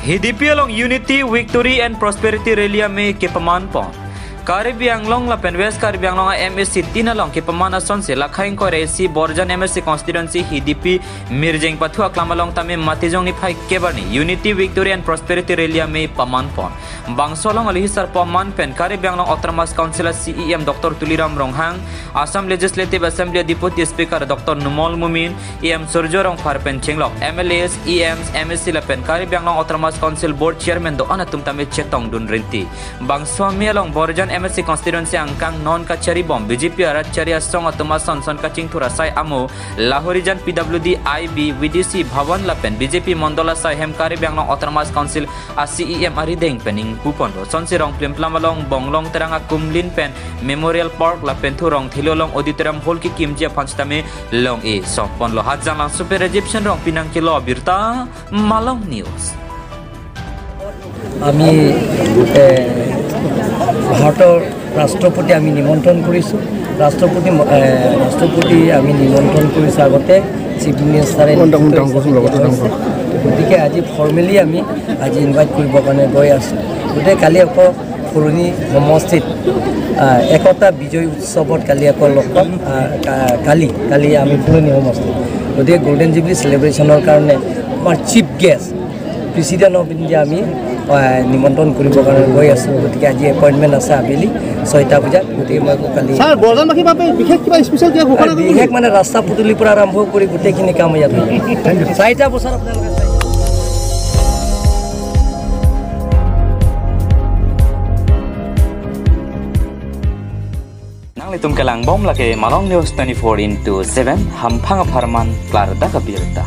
HDP along Unity, Victory and Prosperity Rally में के पमान पौ Karibia Anglong la Penwest Karibia Anglong MSC Tina long ke pemana son se lakhain ko resi Borjan MSC constituency HDP Mirjeng Pathu aklamalong tame matijong ni phai kebarni Unity Victory and Prosperity Rally me paman pon Bangsolong alihisar paman pen Karibia Anglong Autonomous Council CEM Dr Tuliram Ronghang Assam Legislative Assembly Deputy Speaker Dr Numol Mumin EM Surjorong Farpen Chenglok MLAs EMs MSC la pen Karibia Anglong Autonomous Council Board Chairman do anatum tame chetong dun rinti Bangswami along Borjan MSC constituency angkang non kachari bom BJP arat chari asong atuma sonson kaching thurasai amo Lahorijan PWD IB VDC Bhavan lapen BJP Mondola sai hemkari bianglong autonomous council CEM arideng pening pupondo sonsirong plimplamalong bonglong teranga kumlin pen memorial park lapen thurong thilolong auditorium hall ki kimjia panchtame long e sopon lo hajang lang super egyptian rong pinang kilo birta malong news আমি ভাৰতৰ ৰাষ্ট্ৰপতি আমি নিমন্ত্ৰণ কৰিছোঁ ৰাষ্ট্ৰপতি আমি নিমন্ত্ৰণ কৰিছোঁ আগতে চিফ মিনিষ্টাৰে গতিকে আজি ফৰ্মেলি আমি আজি ইনভাইট কৰিবৰ কাৰণে গৈ আছোঁ গতিকে কালি আকৌ ফুৰণি সমষ্টিত একতা বিজয় উৎসৱত কালি আকৌ লগ পাম কালি আমি ফুৰণি সমষ্টিত গতিকে গোল্ডেন জুবলি চেলিব্ৰেশ্যনৰ কাৰণে আমাৰ chief guest president of India আমি নিমন্ত্ৰণ কৰিবৰ কাৰণে গৈ আছোঁ গতিকে আজি এপইণ্টমেণ্ট আছে আবেলি 6টা বজাত গতিকে মই কালি বিশেষ মানে ৰাস্তা পদূলিৰ পৰা আৰম্ভ কৰি গোটেইখিনি কাম ইয়াত 4টা বছৰ আপোনালোকে Nang litum kelang bom lake Malong News 24/7 hampang aparman klar da kabirta